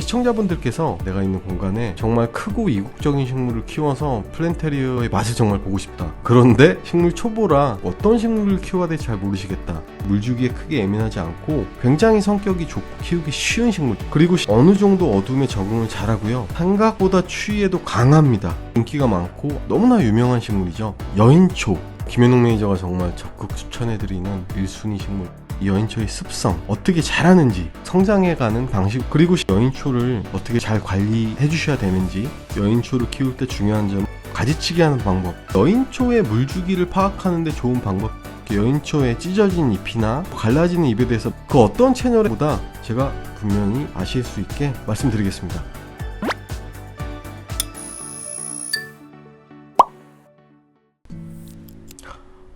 시청자분들께서 내가 있는 공간에 정말 크고 이국적인 식물을 키워서 플랜테리어의 맛을 정말 보고 싶다, 그런데 식물 초보라 어떤 식물을 키워야 될지 잘 모르시겠다, 물주기에 크게 예민하지 않고 굉장히 성격이 좋고 키우기 쉬운 식물, 그리고 어느 정도 어둠에 적응을 잘하고요, 생각보다 추위에도 강합니다. 인기가 많고 너무나 유명한 식물이죠. 여인초. 김현웅 매니저가 정말 적극 추천해드리는 1순위 식물. 이 여인초의 습성, 어떻게 자라는지, 성장해가는 방식, 그리고 여인초를 어떻게 잘 관리해 주셔야 되는지, 여인초를 키울 때 중요한 점, 가지치기 하는 방법, 여인초의 물주기를 파악하는 데 좋은 방법, 여인초의 찢어진 잎이나 갈라지는 잎에 대해서 그 어떤 채널보다 제가 분명히 아실 수 있게 말씀드리겠습니다.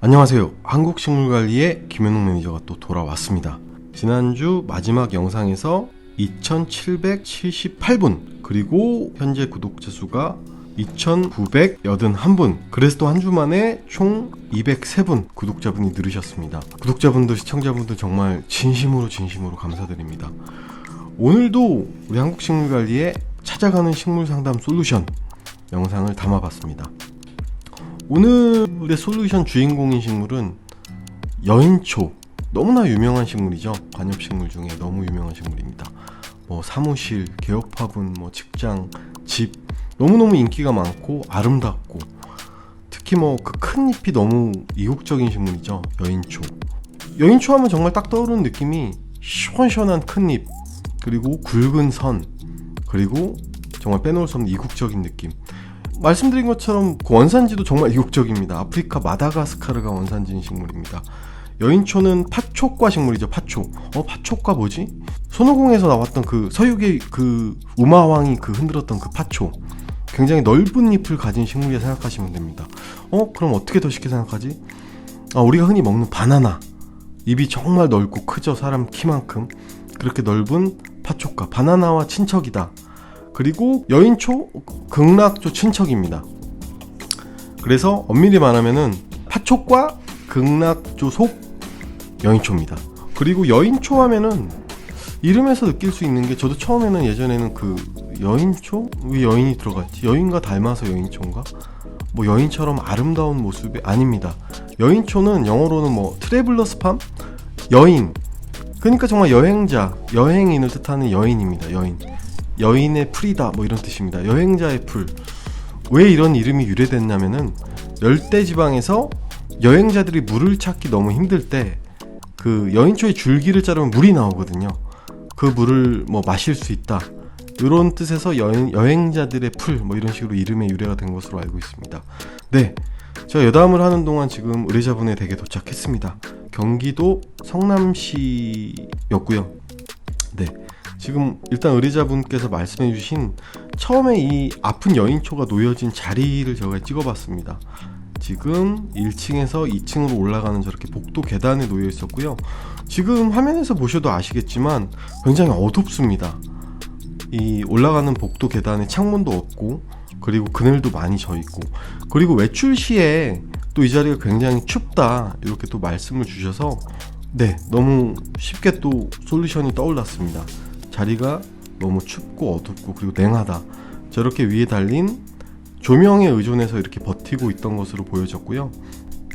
안녕하세요. 한국식물관리의 김현웅 매니저가 또 돌아왔습니다. 지난주 마지막 영상에서 2778분, 그리고 현재 구독자 수가 2981분, 그래서 또 한 주 만에 총 203분 구독자분이 늘으셨습니다. 구독자분들, 시청자분들 정말 진심으로 감사드립니다. 오늘도 우리 한국식물관리에 찾아가는 식물상담 솔루션 영상을 담아봤습니다. 오늘의 솔루션 주인공인 식물은 여인초. 너무나 유명한 식물이죠. 관엽식물 중에 너무 유명한 식물입니다. 사무실, 개업 화분, 직장, 집, 너무너무 인기가 많고 아름답고, 특히 그 큰 잎이 너무 이국적인 식물이죠. 여인초. 여인초 하면 정말 딱 떠오르는 느낌이 시원시원한 큰 잎, 그리고 굵은 선, 그리고 정말 빼놓을 수 없는 이국적인 느낌. 말씀드린 것처럼 그 원산지도 정말 이국적입니다. 아프리카 마다가스카르가 원산지인 식물입니다. 여인초는 파초과 식물이죠. 파초. 파초과 뭐지? 손오공에서 나왔던 그 서유계 그 우마왕이 흔들었던 그 파초. 굉장히 넓은 잎을 가진 식물이라 생각하시면 됩니다. 그럼 어떻게 더 쉽게 생각하지? 우리가 흔히 먹는 바나나. 잎이 정말 넓고 크죠. 사람 키만큼. 그렇게 넓은 파초과. 바나나와 친척이다. 그리고 여인초, 극락조 친척입니다. 그래서 엄밀히 말하면은 파초과 극락조 속 여인초입니다. 그리고 여인초 하면은 이름에서 느낄 수 있는 게, 저도 처음에는 예전에는 여인초? 왜 여인이 들어갔지? 여인과 닮아서 여인초인가? 여인처럼 아름다운 모습이 아닙니다. 여인초는 영어로는 트래블러스 팜? 여인. 그러니까 정말 여행자, 여행인을 뜻하는 여인입니다. 여인의 풀이다, 이런 뜻입니다. 여행자의 풀. 왜 이런 이름이 유래됐냐면은 열대지방에서 여행자들이 물을 찾기 너무 힘들 때 그 여인초의 줄기를 자르면 물이 나오거든요. 그 물을 마실 수 있다, 이런 뜻에서 여행자들의 풀, 이런 식으로 이름의 유래가 된 것으로 알고 있습니다. 네, 제가 여담을 하는 동안 지금 의뢰자분의 댁에 도착했습니다. 경기도 성남시였고요. 네, 지금 일단 의뢰자분께서 말씀해주신 처음에 이 아픈 여인초가 놓여진 자리를 제가 찍어봤습니다. 지금 1층에서 2층으로 올라가는 저렇게 복도 계단에 놓여 있었고요. 지금 화면에서 보셔도 아시겠지만 굉장히 어둡습니다. 이 올라가는 복도 계단에 창문도 없고, 그리고 그늘도 많이 져 있고, 그리고 외출 시에 또 이 자리가 굉장히 춥다, 이렇게 또 말씀을 주셔서 네, 너무 쉽게 또 솔루션이 떠올랐습니다. 자리가 너무 춥고 어둡고 그리고 냉하다, 저렇게 위에 달린 조명에 의존해서 이렇게 버티고 있던 것으로 보여졌고요.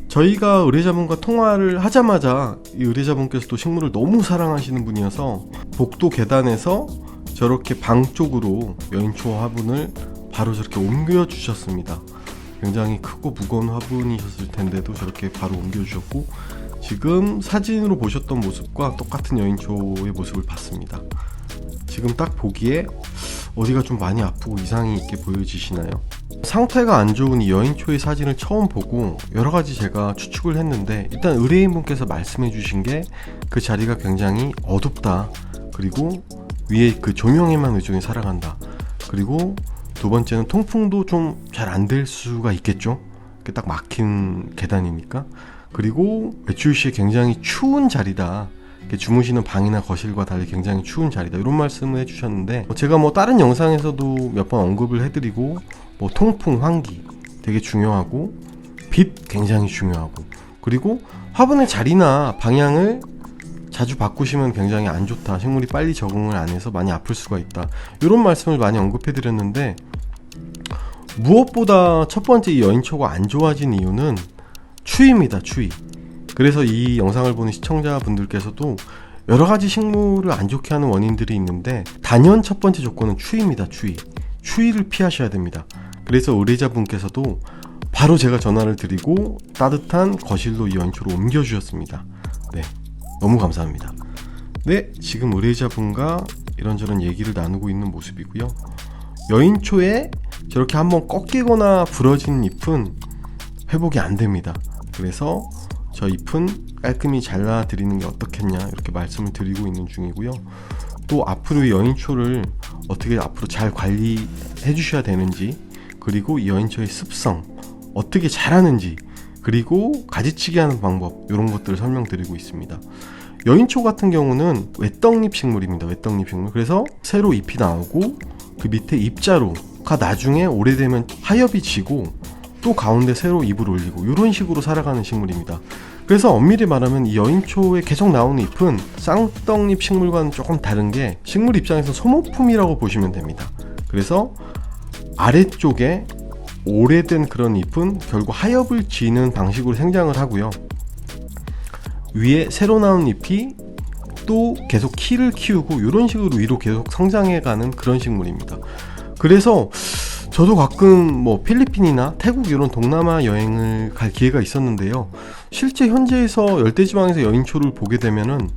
저희가 의뢰자분과 통화를 하자마자 이 의뢰자분께서도 식물을 너무 사랑하시는 분이어서 복도 계단에서 저렇게 방 쪽으로 여인초 화분을 바로 저렇게 옮겨주셨습니다. 굉장히 크고 무거운 화분이셨을 텐데도 저렇게 바로 옮겨주셨고, 지금 사진으로 보셨던 모습과 똑같은 여인초의 모습을 봤습니다. 지금 딱 보기에 어디가 좀 많이 아프고 이상이 있게 보여지시나요? 상태가 안 좋은 이 여인초의 사진을 처음 보고 여러가지 제가 추측을 했는데, 일단 의뢰인분께서 말씀해 주신 게 그 자리가 굉장히 어둡다, 그리고 위에 그 조명에만 의존해 살아간다, 그리고 두 번째는 통풍도 좀 잘 안 될 수가 있겠죠. 딱 막힌 계단이니까. 그리고 외출 시에 굉장히 추운 자리다, 주무시는 방이나 거실과 달리 굉장히 추운 자리다, 이런 말씀을 해주셨는데, 제가 다른 영상에서도 몇 번 언급을 해드리고, 통풍, 환기 되게 중요하고, 빛 굉장히 중요하고, 그리고 화분의 자리나 방향을 자주 바꾸시면 굉장히 안 좋다, 식물이 빨리 적응을 안 해서 많이 아플 수가 있다, 이런 말씀을 많이 언급해 드렸는데, 무엇보다 첫 번째 이 여인초가 안 좋아진 이유는 추위입니다. 추위. 그래서 이 영상을 보는 시청자분들께서도 여러가지 식물을 안 좋게 하는 원인들이 있는데, 단연 첫 번째 조건은 추위입니다. 추위를 피하셔야 됩니다. 그래서 의뢰자분께서도 바로 제가 전화를 드리고 따뜻한 거실로 이 여인초를 옮겨주셨습니다. 네, 너무 감사합니다. 네, 지금 의뢰자분과 이런저런 얘기를 나누고 있는 모습이고요. 여인초에 저렇게 한번 꺾이거나 부러진 잎은 회복이 안 됩니다. 그래서 저 잎은 깔끔히 잘라 드리는 게 어떻겠냐, 이렇게 말씀을 드리고 있는 중이고요. 또 앞으로 이 여인초를 어떻게 앞으로 잘 관리해 주셔야 되는지, 그리고 이 여인초의 습성 어떻게 자라는지, 그리고 가지치기 하는 방법, 이런 것들을 설명드리고 있습니다. 여인초 같은 경우는 외떡잎 식물입니다. 외떡잎 식물. 그래서 새로 잎이 나오고 그 밑에 잎자루가 나중에 오래되면 하엽이 지고 또 가운데 새로 잎을 올리고, 이런 식으로 살아가는 식물입니다. 그래서 엄밀히 말하면 이 여인초에 계속 나오는 잎은 쌍떡잎 식물과는 조금 다른 게, 식물 입장에서 소모품이라고 보시면 됩니다. 그래서 아래쪽에 오래된 그런 잎은 결국 하엽을 지는 방식으로 생장을 하고요. 위에 새로 나온 잎이 또 계속 키를 키우고, 이런 식으로 위로 계속 성장해가는 그런 식물입니다. 그래서 저도 가끔 뭐 필리핀이나 태국 이런 동남아 여행을 갈 기회가 있었는데요. 실제 현지에서 열대지방에서 여인초를 보게 되면은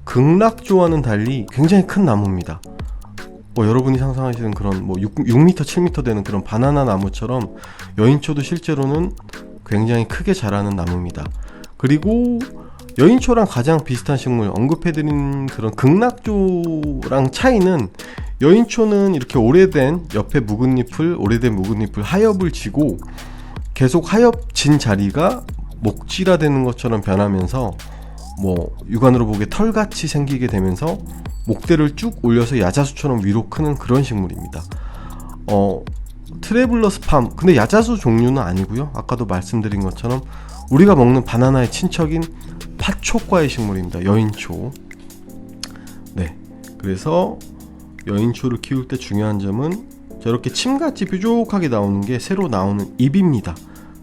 극락조와는 달리 굉장히 큰 나무입니다. 뭐 여러분이 상상하시는 그런 뭐 6m, 7m 되는 그런 바나나 나무처럼 여인초도 실제로는 굉장히 크게 자라는 나무입니다. 그리고 여인초랑 가장 비슷한 식물, 언급해드린 그런 극락조랑 차이는, 여인초는 이렇게 오래된 옆에 묵은 잎을 하엽을 지고 계속 하엽 진 자리가 목지라 되는 것처럼 변하면서 뭐 육안으로 보기에 털같이 생기게 되면서 목대를 쭉 올려서 야자수처럼 위로 크는 그런 식물입니다. 트래블러스 팜, 근데 야자수 종류는 아니고요. 아까도 말씀드린 것처럼 우리가 먹는 바나나의 친척인 팥초과의 식물입니다. 여인초. 네, 그래서 여인초를 키울 때 중요한 점은 저렇게 침같이 뾰족하게 나오는 게 새로 나오는 잎입니다.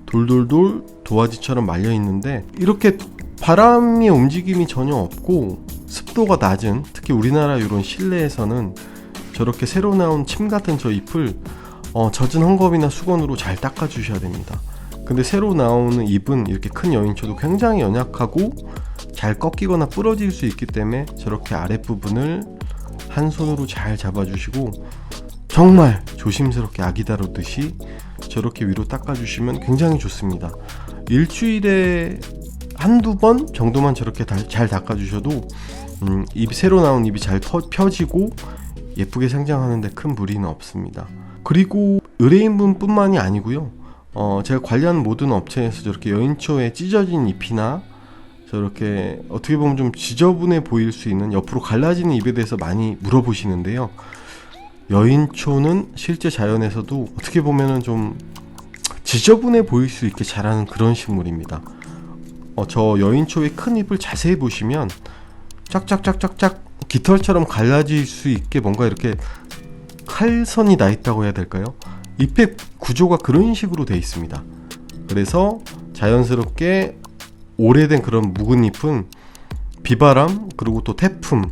돌돌돌 도화지처럼 말려 있는데, 이렇게 바람의 움직임이 전혀 없고 습도가 낮은, 특히 우리나라 이런 실내에서는 저렇게 새로 나온 침 같은 저 잎을 젖은 헝겊이나 수건으로 잘 닦아 주셔야 됩니다. 근데 새로 나오는 잎은 이렇게 큰 여인초도 굉장히 연약하고 잘 꺾이거나 부러질 수 있기 때문에 저렇게 아랫부분을 한 손으로 잘 잡아주시고 정말 조심스럽게 아기 다루듯이 저렇게 위로 닦아주시면 굉장히 좋습니다. 일주일에 한두 번 정도만 저렇게 잘 닦아주셔도 잎이 새로 나온 잎이 잘 펴지고 예쁘게 생장하는데 큰 무리는 없습니다. 그리고 의뢰인분 뿐만이 아니고요. 제가 관리하는 모든 업체에서 저렇게 여인초에 찢어진 잎이나 저렇게 어떻게 보면 좀 지저분해 보일 수 있는 옆으로 갈라지는 잎에 대해서 많이 물어보시는데요. 여인초는 실제 자연에서도 어떻게 보면은 좀 지저분해 보일 수 있게 자라는 그런 식물입니다. 저 여인초의 큰 잎을 자세히 보시면 짝짝짝짝짝 깃털처럼 갈라질 수 있게 뭔가 이렇게 칼선이 나 있다고 해야 될까요? 잎의 구조가 그런 식으로 되어 있습니다. 그래서 자연스럽게 오래된 그런 묵은 잎은 비바람 그리고 또 태풍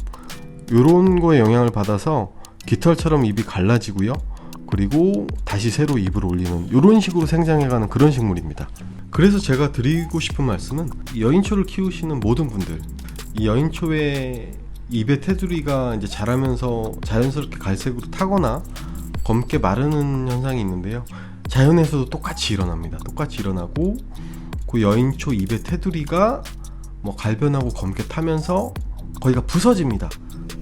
이런 거에 영향을 받아서 깃털처럼 잎이 갈라지고요. 그리고 다시 새로 잎을 올리는 이런 식으로 생장해가는 그런 식물입니다. 그래서 제가 드리고 싶은 말씀은 여인초를 키우시는 모든 분들, 이 여인초의 잎의 테두리가 이제 자라면서 자연스럽게 갈색으로 타거나 검게 마르는 현상이 있는데요. 자연에서도 똑같이 일어납니다. 똑같이 일어나고 그 여인초 잎의 테두리가 뭐 갈변하고 검게 타면서 거기가 부서집니다.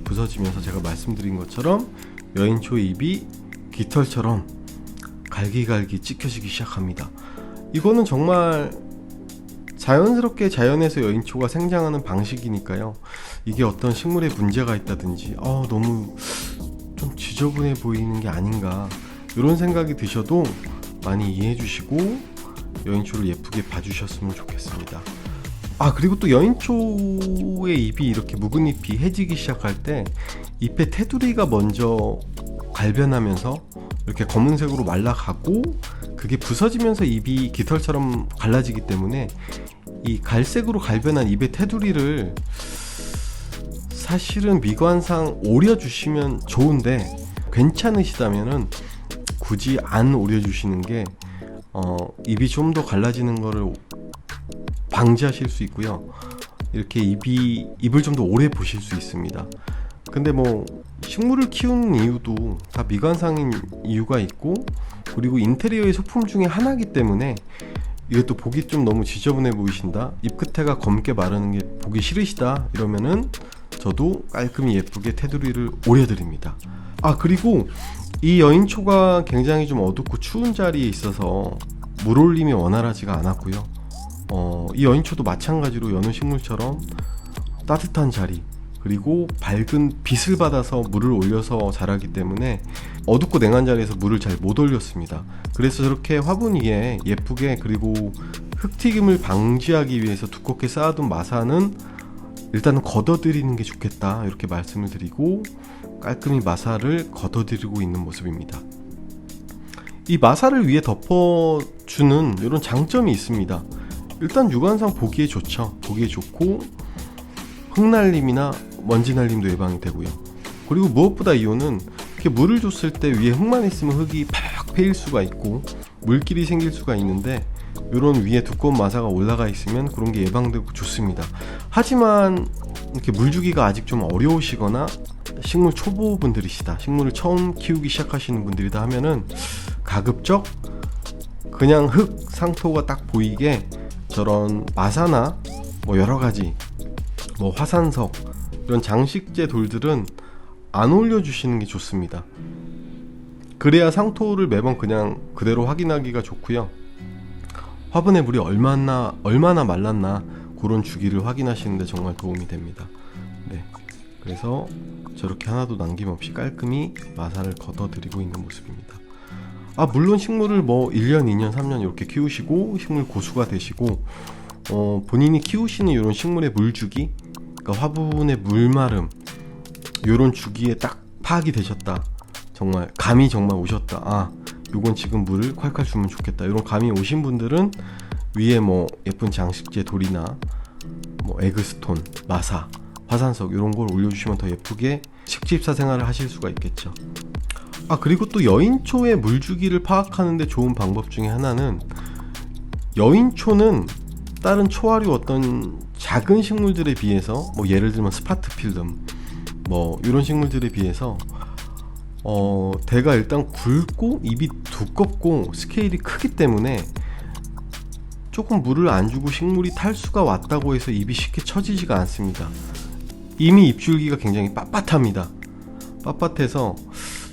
부서지면서 제가 말씀드린 것처럼 여인초 잎이 깃털처럼 갈기갈기 찢겨지기 시작합니다. 이거는 정말 자연스럽게 자연에서 여인초가 생장하는 방식이니까요. 이게 어떤 식물에 문제가 있다든지 너무 좀 지저분해 보이는 게 아닌가 이런 생각이 드셔도 많이 이해해 주시고 여인초를 예쁘게 봐주셨으면 좋겠습니다. 그리고 또 여인초의 잎이 이렇게 묵은 잎이 해지기 시작할 때 잎의 테두리가 먼저 갈변하면서 이렇게 검은색으로 말라가고, 그게 부서지면서 잎이 깃털처럼 갈라지기 때문에 이 갈색으로 갈변한 잎의 테두리를 사실은 미관상 오려주시면 좋은데, 괜찮으시다면은 굳이 안 오려주시는 게 잎이 좀 더 갈라지는 거를 방지하실 수 있고요. 이렇게 잎을 좀 더 오래 보실 수 있습니다. 근데 뭐 식물을 키우는 이유도 다 미관상인 이유가 있고, 그리고 인테리어의 소품 중에 하나이기 때문에, 이것도 보기 좀 너무 지저분해 보이신다, 잎 끝에가 검게 마르는 게 보기 싫으시다 이러면은 저도 깔끔히 예쁘게 테두리를 오려드립니다. 그리고 이 여인초가 굉장히 좀 어둡고 추운 자리에 있어서 물 올림이 원활하지가 않았고요. 이 여인초도 마찬가지로 여느 식물처럼 따뜻한 자리, 그리고 밝은 빛을 받아서 물을 올려서 자라기 때문에 어둡고 냉한 자리에서 물을 잘 못 올렸습니다. 그래서 저렇게 화분위에 예쁘게, 그리고 흙튀김을 방지하기 위해서 두껍게 쌓아둔 마사는 일단은 걷어들이는 게 좋겠다, 이렇게 말씀을 드리고 깔끔히 마사를 걷어들이고 있는 모습입니다. 이 마사를 위에 덮어주는 이런 장점이 있습니다. 일단 육안상 보기에 좋죠. 보기에 좋고 흙날림이나 먼지날림도 예방이 되고요. 그리고 무엇보다 이유는 이렇게 물을 줬을 때 위에 흙만 있으면 흙이 팍 패일 수가 있고 물길이 생길 수가 있는데, 이런 위에 두꺼운 마사가 올라가 있으면 그런 게 예방되고 좋습니다. 하지만 이렇게 물 주기가 아직 좀 어려우시거나 식물 초보분들이시다, 식물을 처음 키우기 시작하시는 분들이다 하면은 가급적 그냥 흙 상토가 딱 보이게 저런 마사나 뭐 여러가지 뭐 화산석, 이런 장식재 돌들은 안 올려주시는 게 좋습니다. 그래야 상토를 매번 그냥 그대로 확인하기가 좋고요. 화분에 물이 얼마나 말랐나 그런 주기를 확인하시는데 정말 도움이 됩니다. 네, 그래서 저렇게 하나도 남김없이 깔끔히 마사를 걷어드리고 있는 모습입니다. 물론 식물을 뭐 1년, 2년, 3년 이렇게 키우시고 식물 고수가 되시고 본인이 키우시는 이런 식물의 물주기, 그러니까 화분의 물마름, 이런 주기에 딱 파악이 되셨다, 정말 감이 정말 오셨다, 요건 지금 물을 콸콸 주면 좋겠다, 이런 감이 오신 분들은 위에 뭐 예쁜 장식재 돌이나 뭐 에그스톤, 마사, 화산석 이런 걸 올려주시면 더 예쁘게 식집사 생활을 하실 수가 있겠죠. 그리고 또 여인초의 물주기를 파악하는데 좋은 방법 중에 하나는, 여인초는 다른 초화류 어떤 작은 식물들에 비해서, 뭐 예를 들면 스파트필름 뭐 이런 식물들에 비해서 대가 일단 굵고 잎이 두껍고 스케일이 크기 때문에 조금 물을 안 주고 식물이 탈수가 왔다고 해서 잎이 쉽게 처지지가 않습니다. 이미 잎줄기가 굉장히 빳빳합니다. 빳빳해서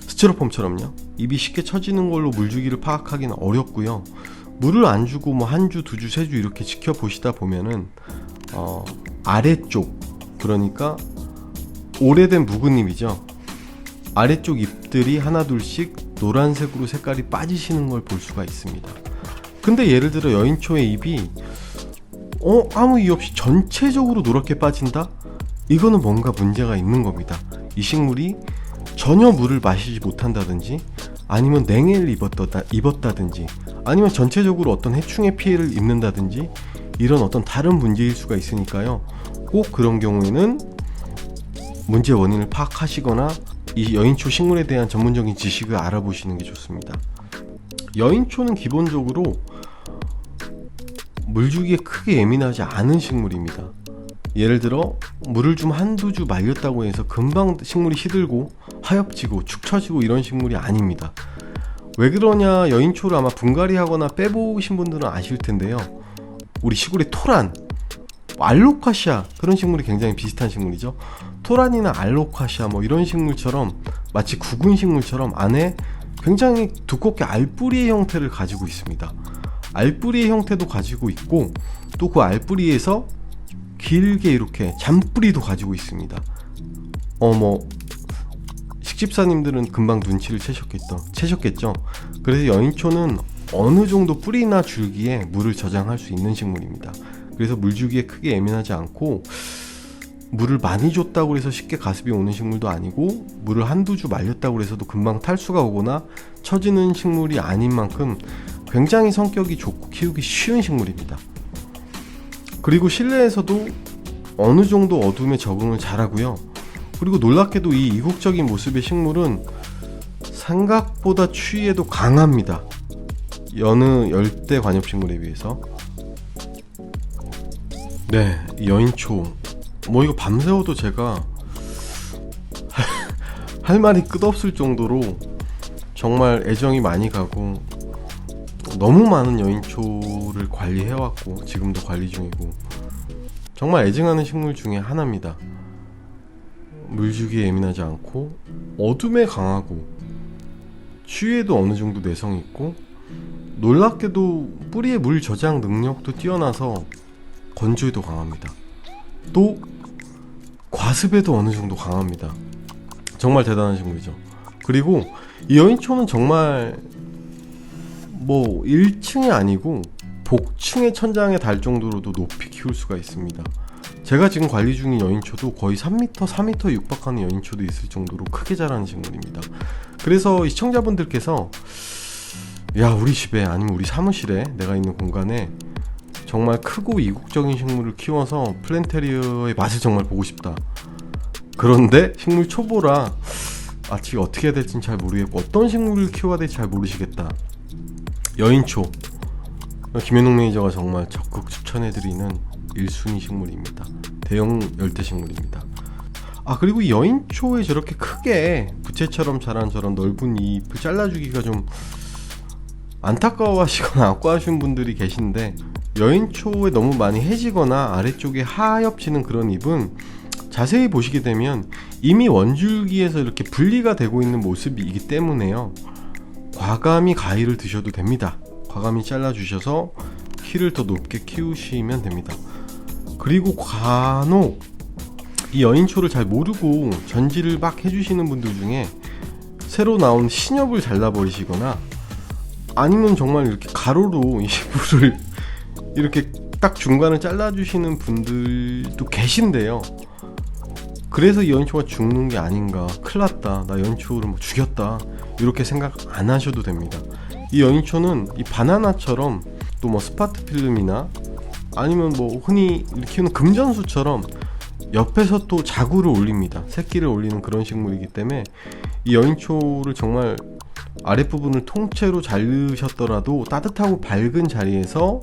스티로폼처럼요, 잎이 쉽게 처지는 걸로 물주기를 파악하기는 어렵고요. 물을 안 주고 뭐 한 주, 두 주, 세 주 이렇게 지켜보시다 보면은 아래쪽, 그러니까 오래된 묵은 잎이죠, 아래쪽 잎들이 하나 둘씩 노란색으로 색깔이 빠지시는 걸 볼 수가 있습니다. 근데 예를 들어 여인초의 잎이 아무 이유 없이 전체적으로 노랗게 빠진다? 이거는 뭔가 문제가 있는 겁니다. 이 식물이 전혀 물을 마시지 못한다든지, 아니면 냉해를 입었다든지, 아니면 전체적으로 어떤 해충의 피해를 입는다든지, 이런 어떤 다른 문제일 수가 있으니까요. 꼭 그런 경우에는 문제 원인을 파악하시거나 이 여인초 식물에 대한 전문적인 지식을 알아보시는 게 좋습니다. 여인초는 기본적으로 물주기에 크게 예민하지 않은 식물입니다. 예를 들어 물을 좀 한두 주 말렸다고 해서 금방 식물이 시들고 하엽지고 축 처지고 이런 식물이 아닙니다. 왜 그러냐, 여인초를 아마 분갈이 하거나 빼보신 분들은 아실 텐데요, 우리 시골의 토란, 알로카시아, 그런 식물이 굉장히 비슷한 식물이죠. 토란이나 알로카시아 뭐 이런 식물처럼 마치 구근 식물처럼 안에 굉장히 두껍게 알뿌리의 형태를 가지고 있습니다. 알뿌리의 형태도 가지고 있고, 또 그 알뿌리에서 길게 이렇게 잔뿌리도 가지고 있습니다. 뭐 식집사님들은 금방 눈치를 채셨겠죠. 그래서 여인초는 어느 정도 뿌리나 줄기에 물을 저장할 수 있는 식물입니다. 그래서 그래서 물주기에 크게 예민하지 않고, 물을 많이 줬다고 해서 쉽게 가습이 오는 식물도 아니고, 물을 한두 주 말렸다고 해서도 금방 탈수가 오거나 처지는 식물이 아닌 만큼 굉장히 성격이 좋고 키우기 쉬운 식물입니다. 그리고 실내에서도 어느 정도 어둠에 적응을 잘하고요. 그리고 놀랍게도 이 이국적인 모습의 식물은 생각보다 추위에도 강합니다. 여느 열대 관엽식물에 비해서. 네, 이 여인초 뭐 이거 밤새워도 제가 할 말이 끝없을 정도로 정말 애정이 많이 가고, 너무 많은 여인초를 관리해왔고 지금도 관리 중이고 정말 애증하는 식물 중에 하나입니다. 물주기에 예민하지 않고 어둠에 강하고 추위에도 어느 정도 내성이 있고, 놀랍게도 뿌리의 물 저장 능력도 뛰어나서 건조에도 강합니다. 또 과습에도 어느 정도 강합니다. 정말 대단한 식물이죠. 그리고 이 여인초는 정말 뭐 1층이 아니고 복층의 천장에 달 정도로도 높이 키울 수가 있습니다. 제가 지금 관리 중인 여인초도 거의 3m, 4m 육박하는 여인초도 있을 정도로 크게 자라는 식물입니다. 그래서 시청자분들께서 야, 우리 집에 아니면 우리 사무실에 내가 있는 공간에 정말 크고 이국적인 식물을 키워서 플랜테리어의 맛을 정말 보고 싶다. 그런데 식물 초보라 아직 어떻게 해야 될지는 잘 모르겠고 어떤 식물을 키워야 될지 잘 모르시겠다. 여인초, 김현웅 매니저가 정말 적극 추천해드리는 1순위 식물입니다. 대형 열대식물입니다. 그리고 이 여인초에 저렇게 크게 부채처럼 자란 저런 넓은 잎을 잘라주기가 좀 안타까워하시거나 아까워하시는 분들이 계신데, 여인초에 너무 많이 해지거나 아래쪽에 하엽지는 그런 잎은 자세히 보시게 되면 이미 원줄기에서 이렇게 분리가 되고 있는 모습이기 때문에요, 과감히 가위를 드셔도 됩니다. 과감히 잘라주셔서 키를 더 높게 키우시면 됩니다. 그리고 간혹 이 여인초를 잘 모르고 전지를 막 해주시는 분들 중에 새로 나온 신엽을 잘라버리시거나 아니면 정말 이렇게 가로로 이 식물을 이렇게 딱 중간을 잘라주시는 분들도 계신데요. 그래서 이 여인초가 죽는 게 아닌가, 큰일났다, 나 여인초를 뭐 죽였다, 이렇게 생각 안 하셔도 됩니다. 이 여인초는 이 바나나처럼 또 뭐 스파트필름이나 아니면 뭐 흔히 키우는 금전수처럼 옆에서 또 자구를 올립니다. 새끼를 올리는 그런 식물이기 때문에 이 여인초를 정말 아랫부분을 통째로 자르셨더라도 따뜻하고 밝은 자리에서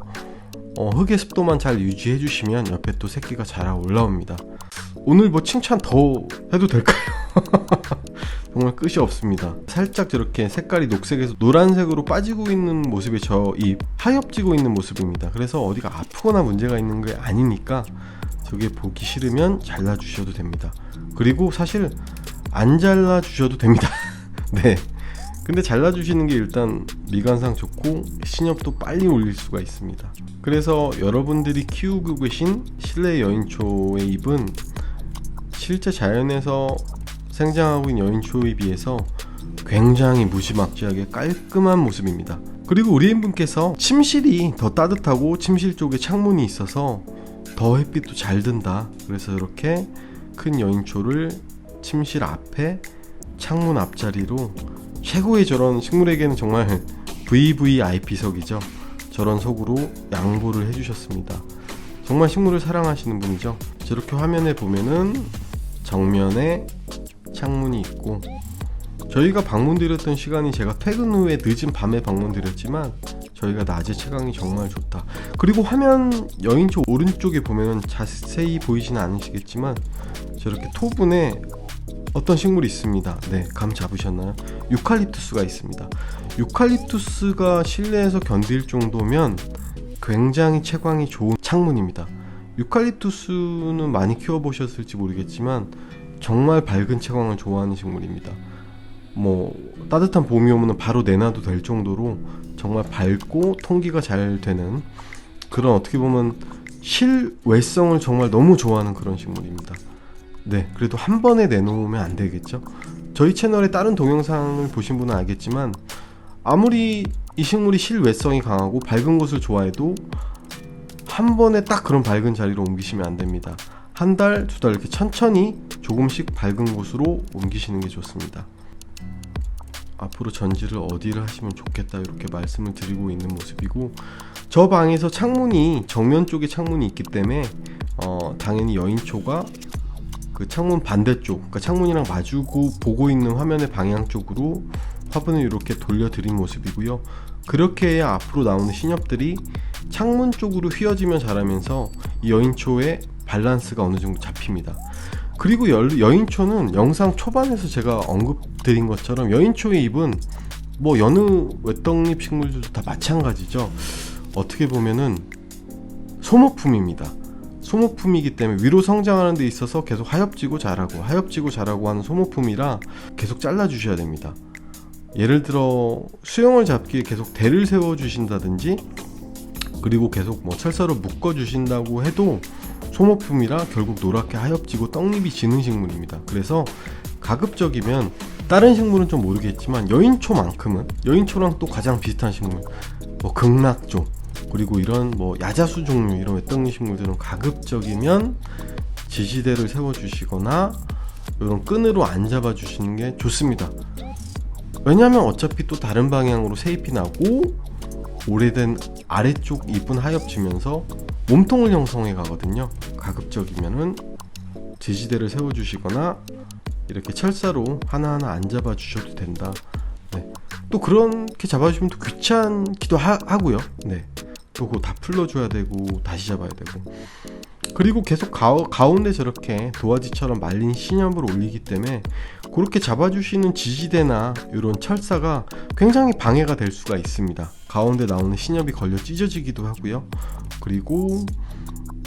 흙의 습도만 잘 유지해 주시면 옆에 또 새끼가 자라 올라옵니다. 오늘 뭐 칭찬 더 해도 될까요? 정말 끝이 없습니다. 살짝 저렇게 색깔이 녹색에서 노란색으로 빠지고 있는 모습의 저 잎, 하엽지고 있는 모습입니다. 그래서 어디가 아프거나 문제가 있는 게 아니니까 저게 보기 싫으면 잘라주셔도 됩니다. 그리고 사실 안 잘라주셔도 됩니다. 네. 근데 잘라주시는 게 일단 미관상 좋고 신엽도 빨리 올릴 수가 있습니다. 그래서 여러분들이 키우고 계신 실내 여인초의 잎은 실제 자연에서 생장하고 있는 여인초에 비해서 굉장히 무지막지하게 깔끔한 모습입니다. 그리고 의뢰인분께서 침실이 더 따뜻하고 침실 쪽에 창문이 있어서 더 햇빛도 잘 든다, 그래서 이렇게 큰 여인초를 침실 앞에 창문 앞자리로, 최고의 저런 식물에게는 정말 VVIP석이죠. 저런 속으로 양보를 해주셨습니다. 정말 식물을 사랑하시는 분이죠. 저렇게 화면에 보면은 정면에 창문이 있고, 저희가 방문드렸던 시간이 제가 퇴근 후에 늦은 밤에 방문드렸지만 저희가 낮에 채광이 정말 좋다. 그리고 화면 여인초 오른쪽에 보면 자세히 보이지는 않으시겠지만 저렇게 토분에 어떤 식물이 있습니다. 네, 감 잡으셨나요? 유칼립투스가 있습니다. 유칼립투스가 실내에서 견딜 정도면 굉장히 채광이 좋은 창문입니다. 유칼립투스는 많이 키워보셨을지 모르겠지만 정말 밝은 채광을 좋아하는 식물입니다. 뭐 따뜻한 봄이 오면 바로 내놔도 될 정도로 정말 밝고 통기가 잘 되는 그런, 어떻게 보면 실외성을 정말 너무 좋아하는 그런 식물입니다. 네, 그래도 한 번에 내놓으면 안 되겠죠. 저희 채널의 다른 동영상을 보신 분은 알겠지만 아무리 이 식물이 실외성이 강하고 밝은 곳을 좋아해도 한 번에 딱 그런 밝은 자리로 옮기시면 안 됩니다. 한 달, 두 달 이렇게 천천히 조금씩 밝은 곳으로 옮기시는 게 좋습니다. 앞으로 전지를 어디를 하시면 좋겠다 이렇게 말씀을 드리고 있는 모습이고, 저 방에서 창문이 정면 쪽에 창문이 있기 때문에 당연히 여인초가 그 창문 반대쪽, 그러니까 창문이랑 마주고 보고 있는 화면의 방향 쪽으로 화분을 이렇게 돌려드린 모습이고요. 그렇게 해야 앞으로 나오는 신엽들이 창문 쪽으로 휘어지면 자라면서 이 여인초의 밸런스가 어느 정도 잡힙니다. 그리고 여인초는 영상 초반에서 제가 언급드린 것처럼 여인초의 잎은 뭐 여느 외떡잎 식물들도 다 마찬가지죠. 어떻게 보면은 소모품입니다. 소모품이기 때문에 위로 성장하는 데 있어서 계속 하엽지고 자라고 하는 소모품이라 계속 잘라 주셔야 됩니다. 예를 들어 수영을 잡기에 계속 대를 세워 주신다든지, 그리고 계속 뭐 철사로 묶어 주신다고 해도 소모품이라 결국 노랗게 하엽지고 떡잎이 지는 식물입니다. 그래서 가급적이면 다른 식물은 좀 모르겠지만 여인초만큼은, 여인초랑 또 가장 비슷한 식물 뭐 극락조, 그리고 이런 뭐 야자수 종류 이런 외떡잎 식물들은 가급적이면 지지대를 세워 주시거나 이런 끈으로 안 잡아 주시는 게 좋습니다. 왜냐하면 어차피 또 다른 방향으로 새잎이 나고 오래된 아래쪽 잎은 하엽지면서 몸통을 형성해 가거든요. 가급적이면은 지지대를 세워 주시거나 이렇게 철사로 하나하나 안 잡아 주셔도 된다. 네. 또 그렇게 잡아주시면 또 귀찮기도 하고요. 네. 또 그거 다 풀러줘야 되고 다시 잡아야 되고, 그리고 계속 가운데 저렇게 도화지처럼 말린 신엽을 올리기 때문에 그렇게 잡아주시는 지지대나 이런 철사가 굉장히 방해가 될 수가 있습니다. 가운데 나오는 신엽이 걸려 찢어지기도 하고요. 그리고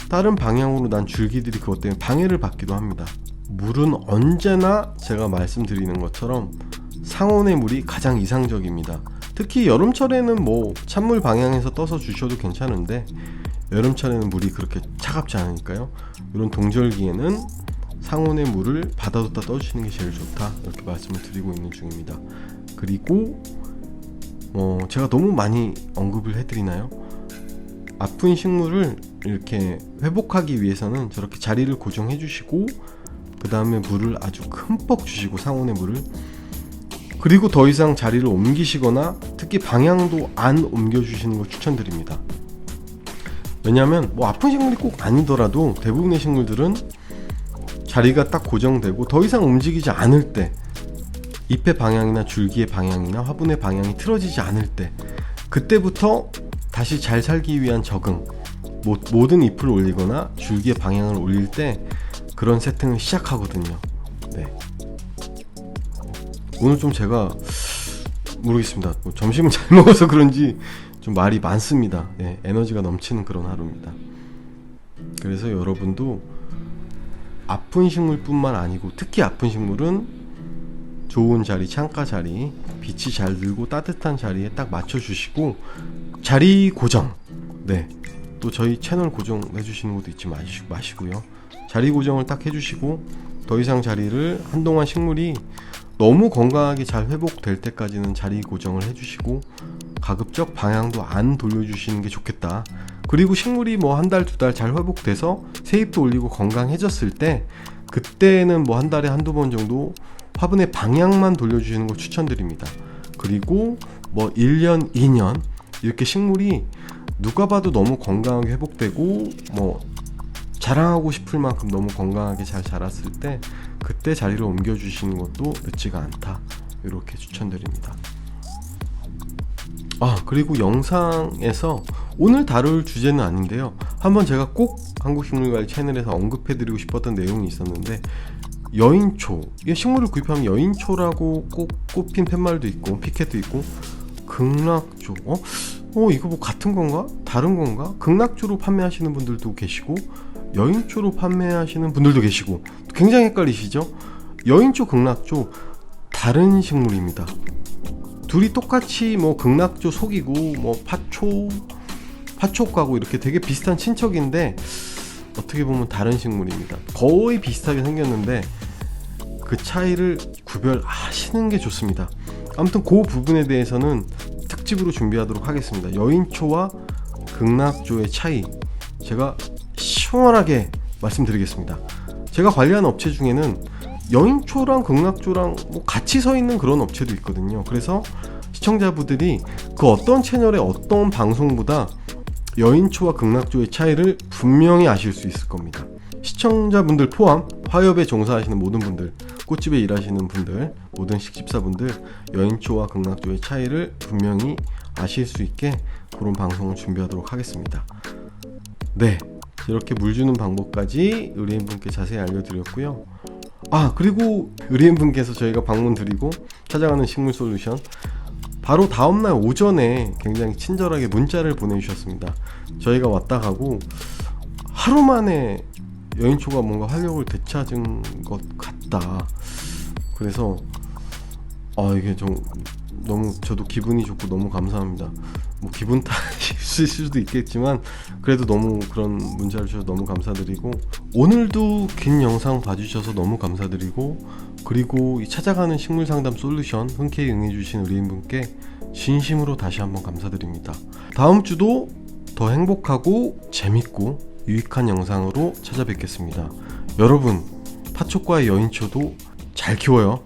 다른 방향으로 난 줄기들이 그것 때문에 방해를 받기도 합니다. 물은 언제나 제가 말씀드리는 것처럼 상온의 물이 가장 이상적입니다. 특히 여름철에는 뭐 찬물 방향에서 떠서 주셔도 괜찮은데 여름철에는 물이 그렇게 차갑지 않으니까요. 이런 동절기에는 상온의 물을 받아뒀다 떠주시는 게 제일 좋다, 이렇게 말씀을 드리고 있는 중입니다. 그리고 제가 너무 많이 언급을 해드리나요? 아픈 식물을 이렇게 회복하기 위해서는 저렇게 자리를 고정해 주시고, 그 다음에 물을 아주 흠뻑 주시고, 상온의 물을, 그리고 더 이상 자리를 옮기시거나 특히 방향도 안 옮겨주시는 걸 추천드립니다. 왜냐하면 뭐 아픈 식물이 꼭 아니더라도 대부분의 식물들은 자리가 딱 고정되고 더 이상 움직이지 않을 때, 잎의 방향이나 줄기의 방향이나 화분의 방향이 틀어지지 않을 때, 그때부터 다시 잘 살기 위한 적응, 모든 잎을 올리거나 줄기의 방향을 올릴 때 그런 세팅을 시작하거든요. 네. 오늘 좀 제가 모르겠습니다. 뭐 점심을 잘 먹어서 그런지 좀 말이 많습니다. 네, 에너지가 넘치는 그런 하루입니다. 그래서 여러분도 아픈 식물뿐만 아니고 특히 아픈 식물은 좋은 자리, 창가 자리, 빛이 잘 들고 따뜻한 자리에 딱 맞춰주시고, 자리 고정, 네, 또 저희 채널 고정해 주시는 것도 잊지 마시고요. 자리 고정을 딱 해주시고, 더 이상 자리를 한동안 식물이 너무 건강하게 잘 회복될 때까지는 자리 고정을 해주시고, 가급적 방향도 안 돌려주시는 게 좋겠다. 그리고 식물이 뭐 한 달, 두 달 잘 회복돼서 새잎도 올리고 건강해졌을 때, 그때는 뭐 한 달에 한두 번 정도 화분의 방향만 돌려주시는 걸 추천드립니다. 그리고 뭐 1년, 2년 이렇게 식물이 누가 봐도 너무 건강하게 회복되고 뭐 자랑하고 싶을 만큼 너무 건강하게 잘 자랐을 때, 그때 자리를 옮겨주시는 것도 늦지가 않다, 이렇게 추천드립니다. 그리고 영상에서 오늘 다룰 주제는 아닌데요, 한번 제가 꼭 한국식물관리 채널에서 언급해드리고 싶었던 내용이 있었는데, 여인초, 이 식물을 구입하면 여인초라고 꼭 꼽힌 팻말도 있고 피켓도 있고, 극락조, 이거 뭐 같은 건가? 다른 건가? 극락조로 판매하시는 분들도 계시고 여인초로 판매하시는 분들도 계시고, 굉장히 헷갈리시죠? 여인초, 극락조 다른 식물입니다. 둘이 똑같이 뭐 극락조 속이고 뭐 파초과고 이렇게 되게 비슷한 친척인데 어떻게 보면 다른 식물입니다. 거의 비슷하게 생겼는데 그 차이를 구별하시는 게 좋습니다. 아무튼 그 부분에 대해서는 특집으로 준비하도록 하겠습니다. 여인초와 극락조의 차이, 제가 시원하게 말씀드리겠습니다. 제가 관리하는 업체 중에는 여인초랑 극락조랑 뭐 같이 서 있는 그런 업체도 있거든요. 그래서 시청자분들이 그 어떤 채널의 어떤 방송보다 여인초와 극락조의 차이를 분명히 아실 수 있을 겁니다. 시청자분들 포함 화협에 종사하시는 모든 분들, 꽃집에 일하시는 분들, 모든 식집사분들 여인초와 극락조의 차이를 분명히 아실 수 있게 그런 방송을 준비하도록 하겠습니다. 네, 이렇게 물 주는 방법까지 의뢰인분께 자세히 알려드렸고요. 그리고 의뢰인분께서 저희가 방문 드리고 찾아가는 식물솔루션 바로 다음날 오전에 굉장히 친절하게 문자를 보내주셨습니다. 저희가 왔다 가고 하루 만에 여인초가 뭔가 활력을 되찾은 것 같다. 그래서 이게 좀 너무 저도 기분이 좋고 너무 감사합니다. 뭐 기분 탓일 수도 있겠지만 그래도 너무 그런 문자를 주셔서 너무 감사드리고, 오늘도 긴 영상 봐주셔서 너무 감사드리고, 그리고 이 찾아가는 식물상담 솔루션 흔쾌히 응해주신 의뢰인분께 진심으로 다시 한번 감사드립니다. 다음 주도 더 행복하고 재밌고 유익한 영상으로 찾아뵙겠습니다. 여러분, 파촉과의 여인초도 잘 키워요.